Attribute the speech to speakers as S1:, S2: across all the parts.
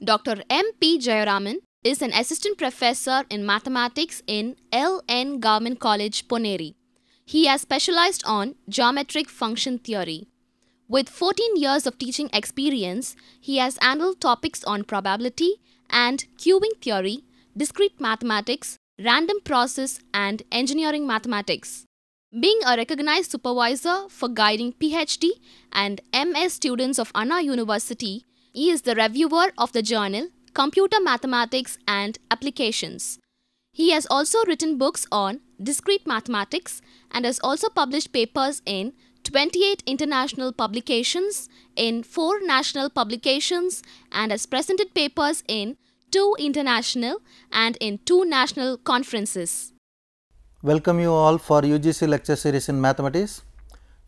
S1: Dr. M. P. Jayaraman is an assistant professor in mathematics in L.N. Government College, Poneri. He has specialized on geometric function theory. With 14 years of teaching experience, he has handled topics on probability and queuing theory, discrete mathematics, random process, and engineering mathematics. Being a recognized supervisor for guiding PhD and MS students of Anna University, he is the reviewer of the journal Computer Mathematics and Applications. He has also written books on discrete mathematics and has also published papers in 28 international publications, in 4 national publications, and has presented papers in 2 international and in 2 national conferences.
S2: Welcome you all for UGC lecture series in mathematics.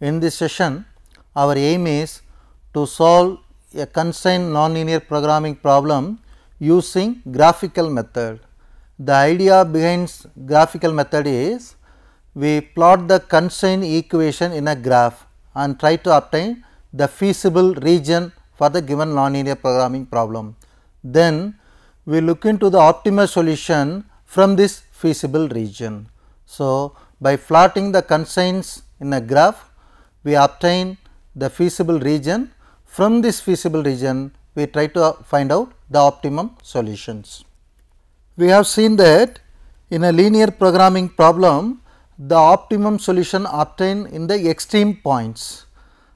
S2: In this session, our aim is to solve a constraint nonlinear programming problem using graphical method. The idea behind graphical method is we plot the constraint equation in a graph and try to obtain the feasible region for the given nonlinear programming problem. Then we look into the optimal solution from this feasible region. So, by plotting the constraints in a graph, we obtain the feasible region. From this feasible region, we try to find out the optimum solutions. We have seen that in a linear programming problem, the optimum solution obtained in the extreme points.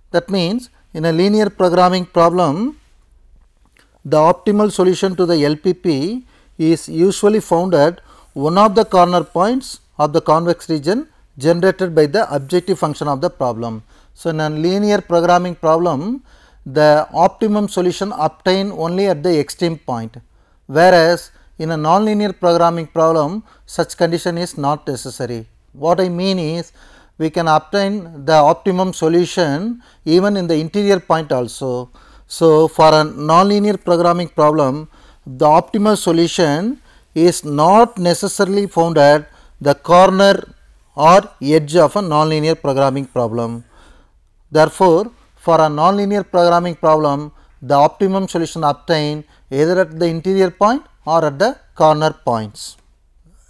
S2: That means, in a linear programming problem, the optimal solution to the LPP is usually found at one of the corner points of the convex region generated by the objective function of the problem. So, in a linear programming problem, the optimum solution obtained only at the extreme point, whereas in a nonlinear programming problem such condition is not necessary. What I mean is, we can obtain the optimum solution even in the interior point also. So, for a nonlinear programming problem, the optimal solution is not necessarily found at the corner or edge of a nonlinear programming problem. Therefore, for a nonlinear programming problem, the optimum solution obtained either at the interior point or at the corner points.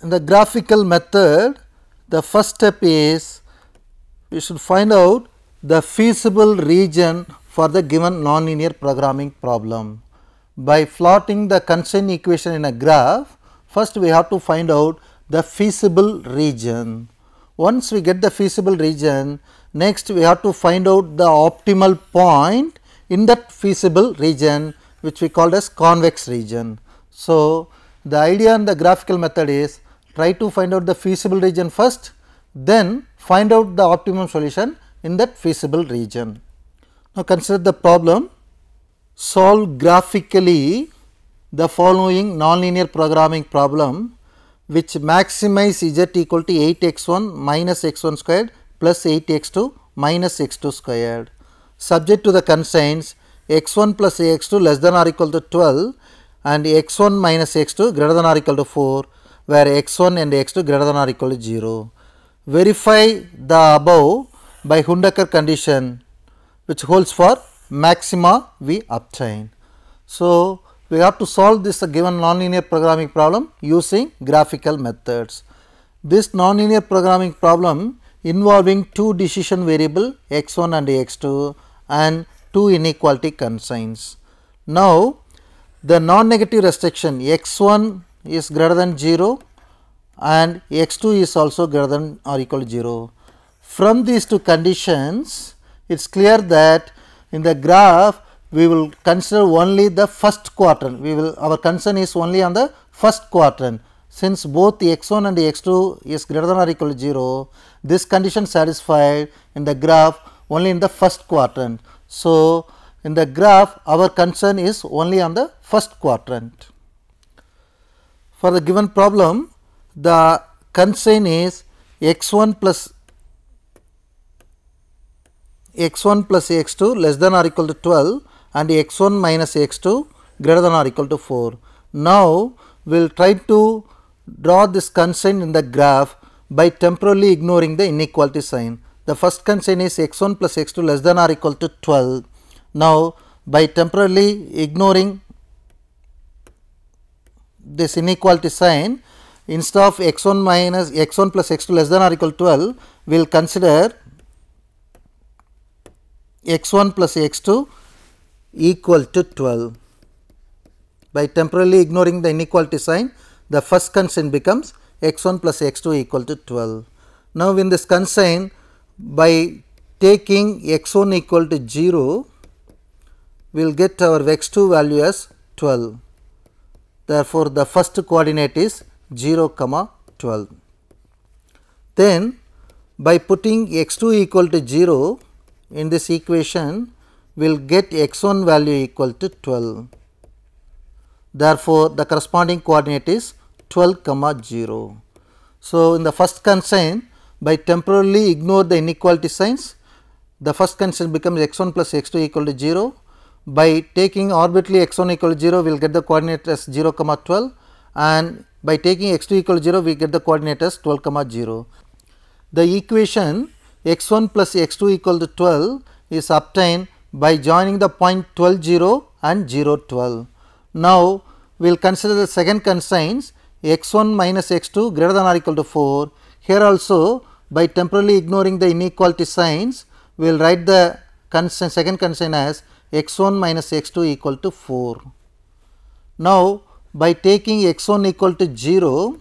S2: In the graphical method, the first step is we should find out the feasible region for the given nonlinear programming problem. By plotting the constraint equation in a graph, first we have to find out the feasible region. Once we get the feasible region, next we have to find out the optimal point in that feasible region, which we call as convex region. So, the idea in the graphical method is try to find out the feasible region first, then find out the optimum solution in that feasible region. Now, consider the problem. Solve graphically the following nonlinear programming problem which maximize z equal to 8x1 minus x1 squared plus 8x2 minus x2 squared, subject to the constraints x1 plus x2 less than or equal to 12 and x1 minus x2 greater than or equal to 4, where x1 and x2 greater than or equal to 0. Verify the above by Hundaker condition, which holds for maxima we obtain. So, we have to solve this given nonlinear programming problem using graphical methods. This nonlinear programming problem involving 2 decision variable x1 and x2 and 2 inequality constraints. Now, the non-negative restriction x1 is greater than 0 and x2 is also greater than or equal to 0. From these 2 conditions, it is clear that in the graph we will consider only the first quadrant. Our concern is only on the first quadrant. Since both the x1 and the x2 is greater than or equal to 0, this condition satisfied in the graph only in the first quadrant. So, in the graph our concern is only on the first quadrant. For the given problem, the constraint is x1 plus x2 less than or equal to 12 and x1 minus x2 greater than or equal to 4. Now, we will try to draw this constraint in the graph by temporarily ignoring the inequality sign. The first constraint is x1 plus x2 less than or equal to 12. Now, by temporarily ignoring this inequality sign, instead of x1 minus x1 plus x2 less than or equal to 12, we will consider x1 plus x2 equal to 12. By temporarily ignoring the inequality sign, the first constraint becomes x1 plus x2 equal to 12. Now, in this constraint, by taking x1 equal to 0, we will get our x2 value as 12. Therefore, the first coordinate is 0, 12. Then, by putting x2 equal to 0 in this equation, we will get x1 value equal to 12. Therefore, the corresponding coordinate is 12, 0. So, in the first constraint, by temporarily ignore the inequality signs, the first constraint becomes x1 plus x2 equal to 0. By taking arbitrarily x1 equal to 0, we will get the coordinate as 0, 12, and by taking x2 equal to 0, we get the coordinate as 12, 0. The equation x1 plus x2 equal to 12 is obtained by joining the point 12, 0 and 0, 12. Now, we will consider the second constraints x1 minus x2 greater than or equal to 4. Here also, by temporarily ignoring the inequality signs, we will write the constraint, second constraint as x1 minus x2 equal to 4. Now, by taking x1 equal to 0,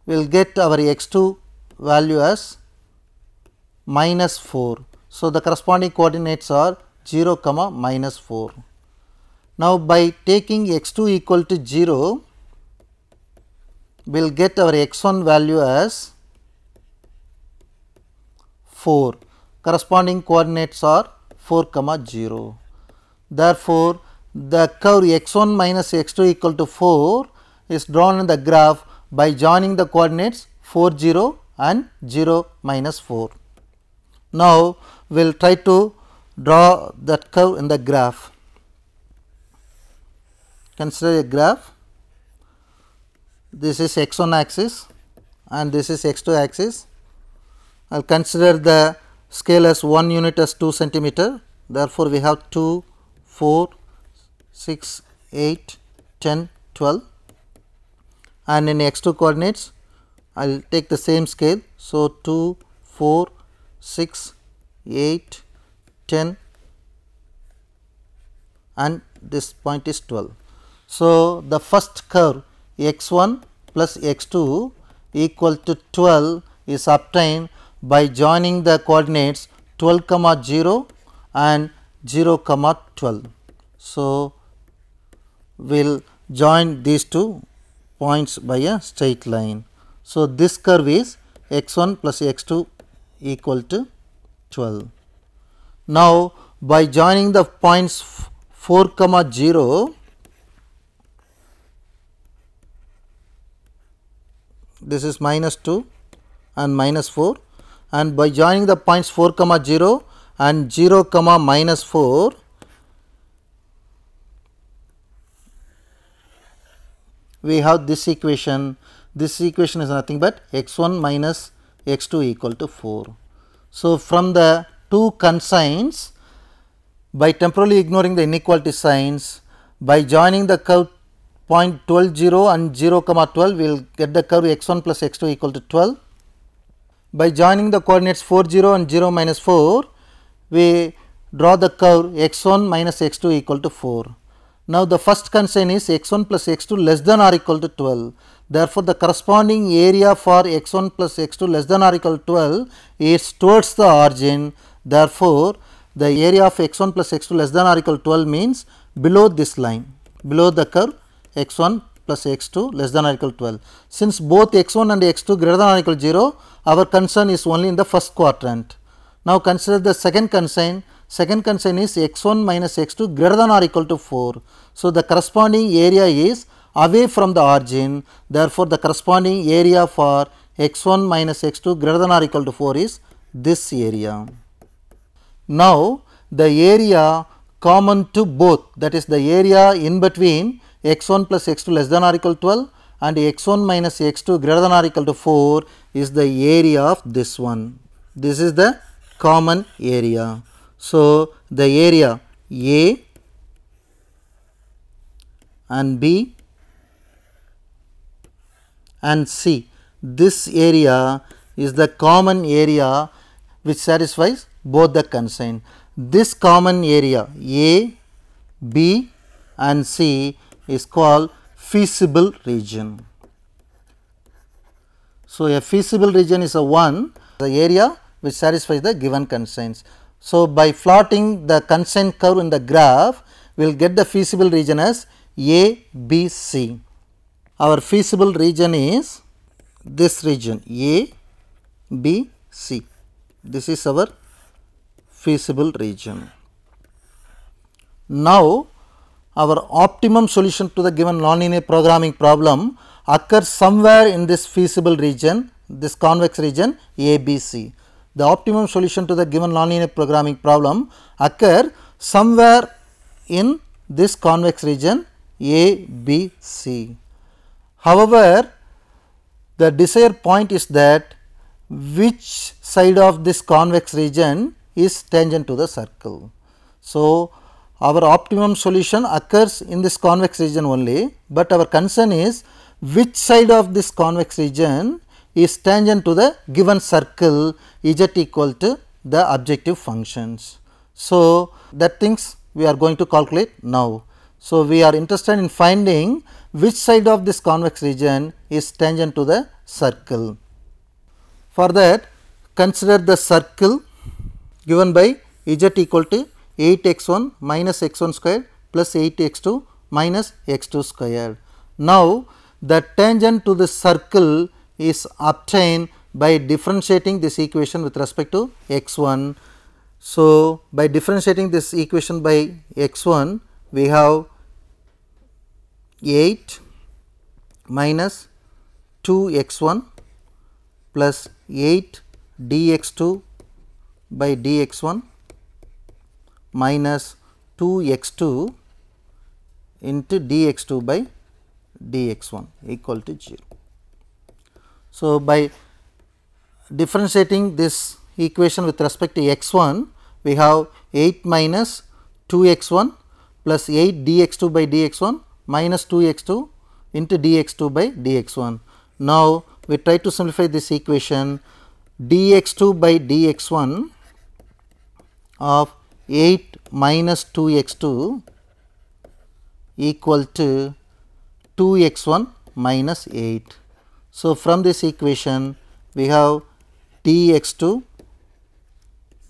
S2: we will get our x2 value as minus 4. So, the corresponding coordinates are 0, minus 4. Now, by taking x2 equal to 0, we will get our x1 value as 4. Corresponding coordinates are 4, 0. Therefore, the curve x1 minus x2 equal to 4 is drawn in the graph by joining the coordinates 4, 0 and 0, minus 4. Now, we will try to draw that curve in the graph. Consider a graph. This is x1 axis and this is x2 axis. I will consider the scale as 1 unit as 2 centimeter. Therefore, we have 2, 4, 6, 8, 10, 12, and in x2 coordinates I will take the same scale. So, 2, 4, 6, 8, 10 and this point is 12. So, the first curve x1 plus x2 equal to 12 is obtained by joining the coordinates 12, 0 and 0, 12. So, we will join these two points by a straight line. So, this curve is x1 plus x2 equal to 12. Now, by joining the points 4, 0, this is minus 2 and minus 4, and by joining the points 4, 0 and 0, minus 4, we have this equation. This equation is nothing but x1 minus x2 equal to 4. So, from the two constraints, by temporarily ignoring the inequality signs, by joining the curve point 12, 0 and 0, 12, we will get the curve x1 plus x2 equal to 12. By joining the coordinates 4, 0 and 0, minus 4, we draw the curve x1 minus x2 equal to 4. Now, the first constraint is x1 plus x2 less than or equal to 12. Therefore, the corresponding area for x1 plus x2 less than or equal to 12 is towards the origin. Therefore, the area of x1 plus x2 less than or equal to 12 means below this line, below the curve x1 plus x2 less than or equal to 12. Since both x1 and x2 greater than or equal to 0, our concern is only in the first quadrant. Now, consider the second constraint. Second constraint is x1 minus x2 greater than or equal to 4. So, the corresponding area is away from the origin. Therefore, the corresponding area for x1 minus x2 greater than or equal to 4 is this area. Now, the area common to both, that is the area in between x1 plus x2 less than or equal to 12 and x1 minus x2 greater than or equal to 4 is the area of this one. This is the common area. So, the area A and B and C. This area is the common area which satisfies both the constraint. This common area A, B and C is called feasible region. So, a feasible region is the area which satisfies the given constraints. So, by plotting the constraint curve in the graph, we will get the feasible region as A, B, C. Our feasible region is this region A, B, C. This is our feasible region. Now, our optimum solution to the given nonlinear programming problem occurs somewhere in this feasible region, this convex region ABC. The optimum solution to the given nonlinear programming problem occur somewhere in this convex region ABC. However, the desired point is that which side of this convex region is tangent to the circle. So, our optimum solution occurs in this convex region only, but our concern is which side of this convex region is tangent to the given circle z equal to the objective functions. So, that things we are going to calculate now. So, we are interested in finding which side of this convex region is tangent to the circle. For that, consider the circle given by z equal to 8x1 minus x1 squared plus 8x2 minus x2 squared. Now, the tangent to the circle is obtained by differentiating this equation with respect to x1. So, by differentiating this equation by x1, we have 8 minus 2x1 plus 8 dx2 by dx1 minus 2x2 into dx2 by dx1 equal to 0. So, by differentiating this equation with respect to x1, we have 8 minus 2x1 plus 8 dx2 by dx1 minus 2x2 into dx2 by dx1. Now, we try to simplify this equation. Dx2 by dx1 of 8 minus 2x2 equal to 2x1 minus 8. So, from this equation we have dx2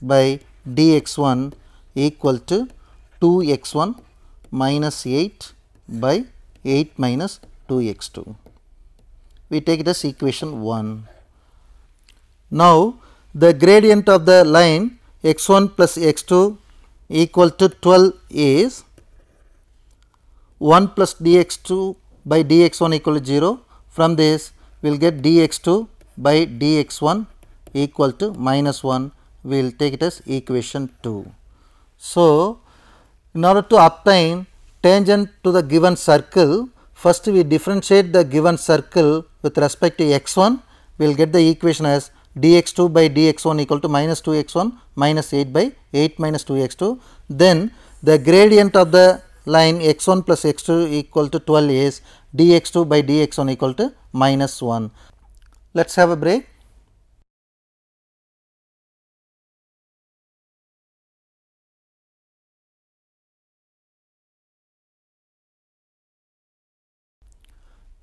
S2: by dx1 equal to 2x1 minus 8 by 8 minus 2x2. We take it as equation 1. Now, the gradient of the line x1 plus x2 equal to 12 is 1 plus dx2 by dx1 equal to 0. From this, we will get dx2 by dx1 equal to minus 1. We will take it as equation 2. So, in order to obtain tangent to the given circle, first we differentiate the given circle with respect to x1. We will get the equation as dx2 by dx1 equal to minus 2x1 minus 8 by 8 minus 2x2. Then the gradient of the line x1 plus x2 equal to 12 is dx2 by dx1 equal to minus 1. Let us have a break.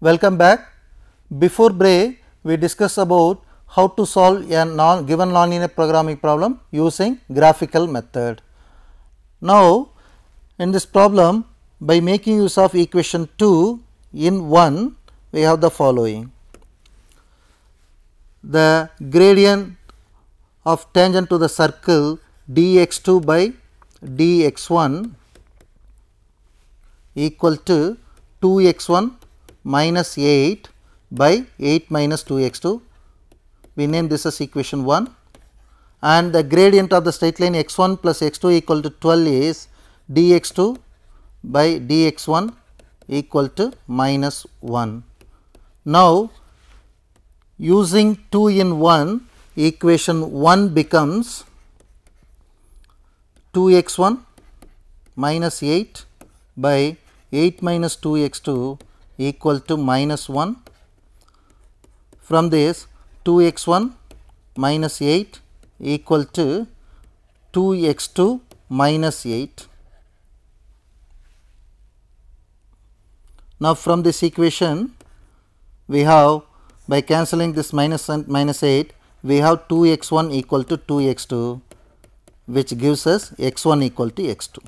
S2: Welcome back. Before break, we discussed about how to solve a given nonlinear programming problem using graphical method. Now, in this problem, by making use of equation 2 in 1, we have the following. The gradient of tangent to the circle dx2 by dx1 equal to 2x1 minus 8 by 8 minus 2x2. We name this as equation 1, and the gradient of the straight line x1 plus x2 equal to 12 is dx2 by dx1 equal to minus 1. Now, using 2 in 1, equation 1 becomes 2x1 minus 8 by 8 minus 2x2 equal to minus 1. From this 2x1 minus 8 equal to 2x2 minus 8. Now, from this equation we have, by cancelling this minus and minus 8, we have 2x1 equal to 2x2, which gives us x1 equal to x2.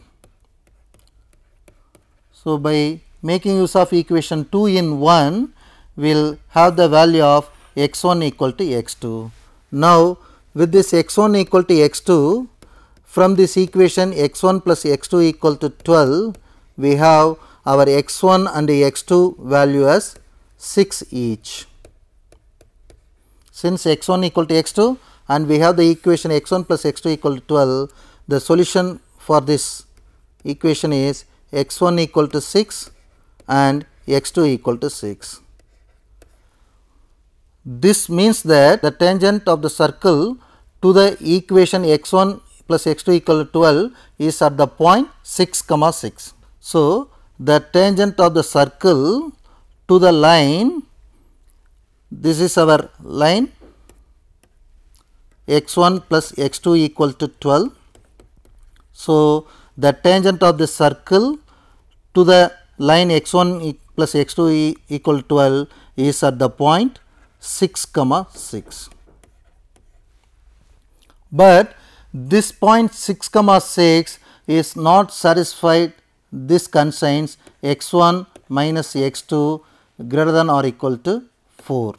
S2: So, by making use of equation 2 in 1, we will have the value of x1 equal to x2. Now, with this x1 equal to x2, from this equation x1 plus x2 equal to 12, we have our x1 and x2 value as 6 each. Since x1 equal to x2 and we have the equation x1 plus x2 equal to 12, the solution for this equation is x1 equal to 6 and x2 equal to 6. This means that the tangent of the circle to the equation x1 plus x2 equal to 12 is at the point 6 comma 6. So, the tangent of the circle to the line, this is our line x1 plus x2 equal to 12. So, the tangent of the circle to the line x1 plus x2 equal to 12 is at the point 6 comma 6. But this point 6 comma 6 is not satisfied. This constrains x1 minus x2 greater than or equal to 4.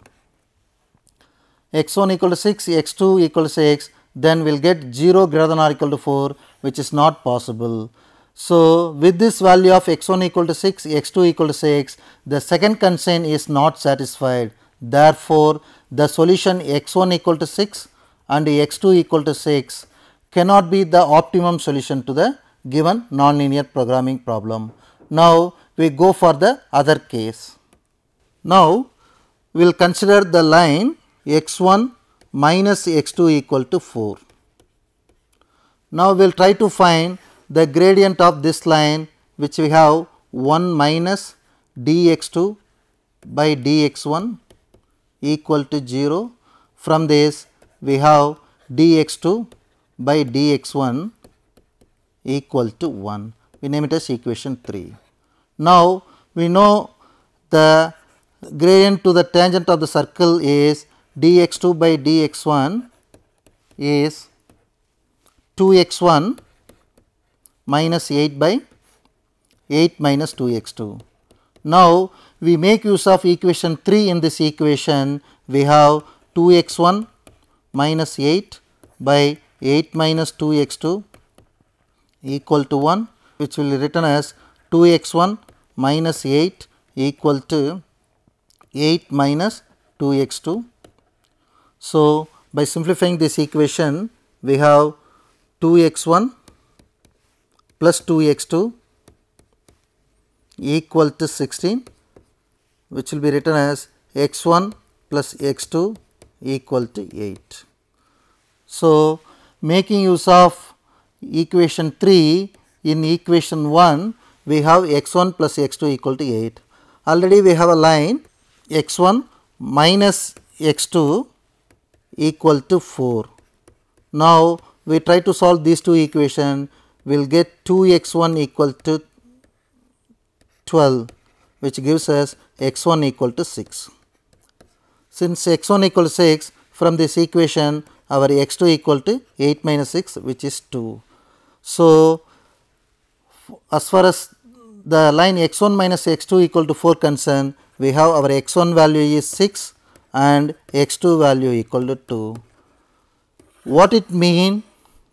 S2: x1 equal to 6, x2 equal to 6, then we will get 0 greater than or equal to 4, which is not possible. So, with this value of x1 equal to 6, x2 equal to 6, the second constraint is not satisfied. Therefore, the solution x1 equal to 6 and x2 equal to 6 cannot be the optimum solution to the given nonlinear programming problem. Now, we go for the other case. Now, we will consider the line x1 minus x2 equal to 4. Now, we will try to find the gradient of this line, which we have 1 minus dx2 by dx1 equal to 0. From this, we have dx2 by dx1 equal to 1. We name it as equation 3. Now, we know the gradient to the tangent of the circle is dx2 by dx1 is 2x1 minus 8 by 8 minus 2x2. Now, we make use of equation 3 in this equation. We have 2x1 minus 8 by 8 minus 2x2 equal to 1, which will be written as 2x1 minus 8 equal to 8 minus 2x2. So, by simplifying this equation, we have 2x1 plus 2x2 equal to 16, which will be written as x1 plus x2 equal to 8. So, making use of equation 3 in equation 1, we have x1 plus x2 equal to 8. Already we have a line x1 minus x2 equal to 4. Now, we try to solve these two equations, we will get 2x1 equal to 12, which gives us x1 equal to 6. Since x1 equal to 6, from this equation our x2 equal to 8 minus 6, which is 2. So, as far as the line x1 minus x2 equal to 4 concerned, we have our x1 value is 6 and x2 value equal to 2. What it means?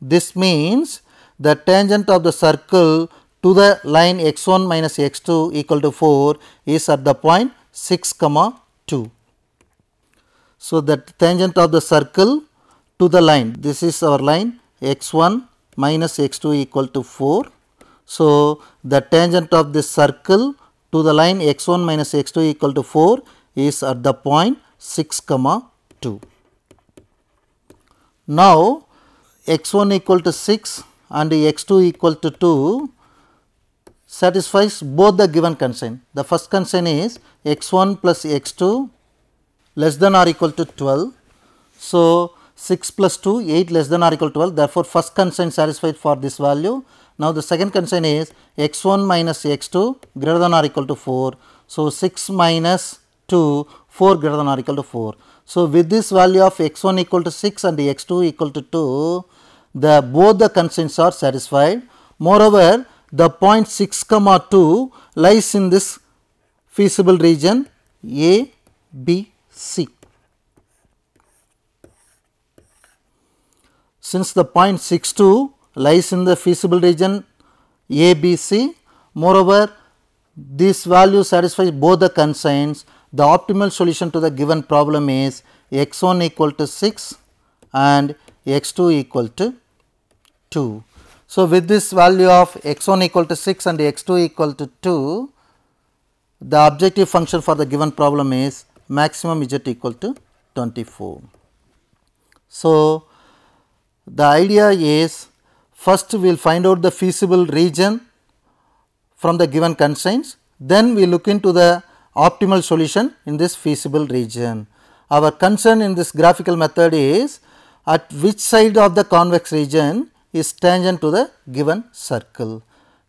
S2: This means the tangent of the circle to the line x1 minus x2 equal to 4 is at the point 6 comma 2. So, the tangent of the circle to the line, this is our line x1 minus x2 equal to 4. So, the tangent of this circle to the line x1 minus x2 equal to 4 is at the point 6 comma 2. Now, x1 equal to 6 and x2 equal to 2 satisfies both the given constraint. The first constraint is x1 plus x2 less than or equal to 12. So, 6 plus 2, 8 less than or equal to 12. Therefore, first constraint satisfied for this value. Now, the second constraint is x1 minus x2 greater than or equal to 4. So, 6 minus 2, 4 greater than or equal to 4. So, with this value of x1 equal to 6 and the x2 equal to 2, both the constraints are satisfied. Moreover, the point 6 comma 2 lies in this feasible region A, B, C. Since the point 62 lies in the feasible region A, B, C, moreover, this value satisfies both the constraints. The optimal solution to the given problem is x1 equal to 6 and x2 equal to 2. So, with this value of x1 equal to 6 and x2 equal to 2, the objective function for the given problem is maximum z equal to 24. So, the idea is first we will find out the feasible region from the given constraints, then we look into the optimal solution in this feasible region. Our concern in this graphical method is at which side of the convex region is tangent to the given circle.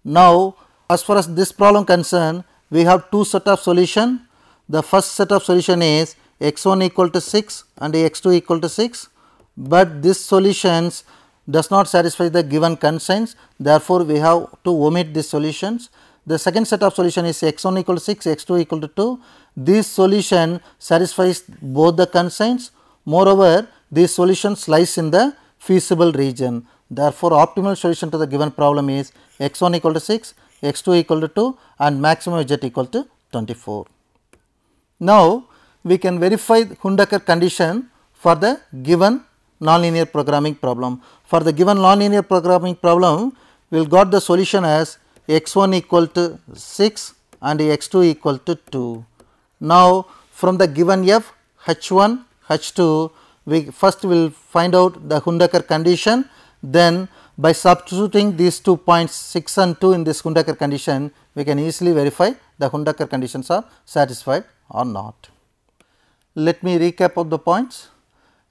S2: Now, as far as this problem concerned, we have two set of solution. The first set of solution is x1 equal to 6 and x2 equal to 6, but this solutions does not satisfy the given constraints. Therefore, we have to omit these solutions. The second set of solution is x1 equal to 6, x2 equal to 2. This solution satisfies both the constraints. Moreover, these solutions lies in the feasible region. Therefore, optimal solution to the given problem is x1 equal to 6, x2 equal to 2 and maximum z equal to 24. Now, we can verify Hundaker condition for the given nonlinear programming problem. For the given nonlinear programming problem, we will got the solution as x1 equal to 6 and x2 equal to 2. Now, from the given f h1, h2, we first will find out the Hundaker condition, then by substituting these 2 points 6 and 2 in this Hundaker condition, we can easily verify the Hundaker conditions are satisfied or not. Let me recap of the points.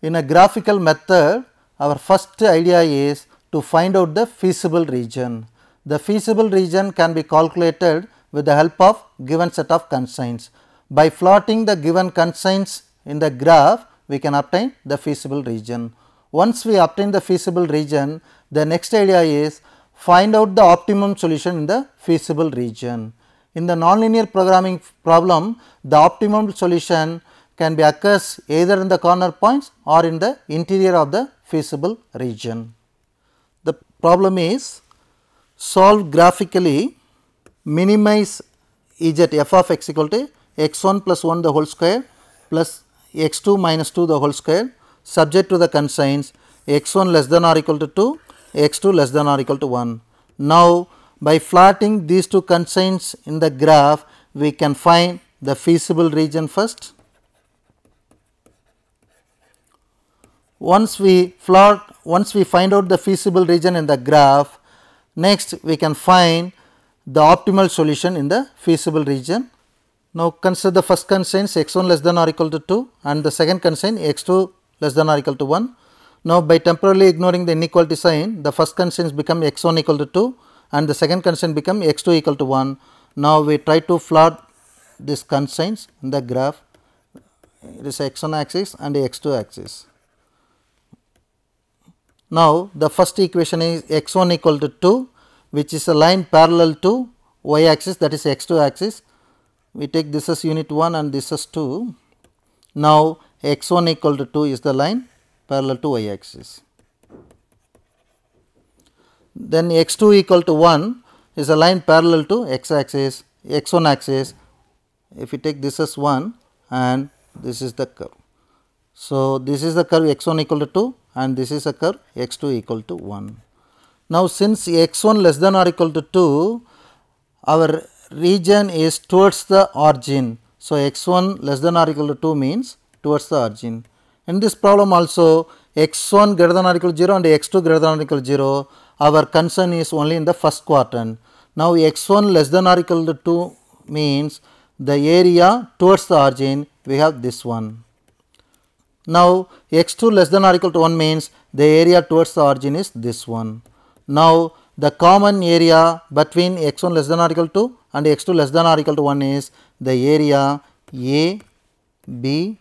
S2: In a graphical method, our first idea is to find out the feasible region. The feasible region can be calculated with the help of given set of constraints. By plotting the given constraints in the graph, we can obtain the feasible region. Once we obtain the feasible region, the next idea is find out the optimum solution in the feasible region. In the nonlinear programming problem, the optimum solution can be occurs either in the corner points or in the interior of the feasible region. The problem is solve graphically, minimize z f of x equal to x1 plus 1 the whole square plus x2 minus 2 the whole square subject to the constraints x1 less than or equal to 2, x2 less than or equal to 1. Now, by plotting these two constraints in the graph, we can find the feasible region first. Once we find out the feasible region in the graph, next we can find the optimal solution in the feasible region. Now, consider the first constraint x1 less than or equal to 2 and the second constraint x2 less than or equal to 1. Now, by temporarily ignoring the inequality sign, the first constraints become x1 equal to 2 and the second constraint become x2 equal to 1. Now, we try to plot these constraints in the graph. It is x1 axis and x2 axis. Now, the first equation is x1 equal to 2, which is a line parallel to y axis, that is x2 axis. We take this as unit 1 and this as 2. Now, x1 equal to 2 is the line parallel to y axis. Then x2 equal to 1 is a line parallel to x axis, x1 axis. If we take this as 1 and this is the curve. So, this is the curve x1 equal to 2 and this is a curve x2 equal to 1. Now, since x1 less than or equal to 2, our region is towards the origin. So, x1 less than or equal to 2 means towards the origin. In this problem also x1 greater than or equal to 0 and x2 greater than or equal to 0, our concern is only in the first quadrant. Now, x1 less than or equal to 2 means the area towards the origin, we have this one. Now, x2 less than or equal to 1 means the area towards the origin is this one. Now, the common area between x1 less than or equal to and x2 less than or equal to 1 is the area A, B,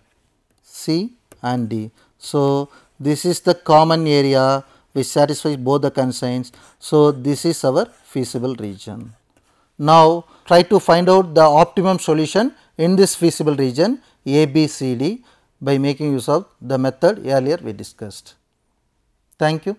S2: C and D. So, this is the common area which satisfies both the constraints. So, this is our feasible region. Now, try to find out the optimum solution in this feasible region A, B, C, D by making use of the method earlier we discussed. Thank you.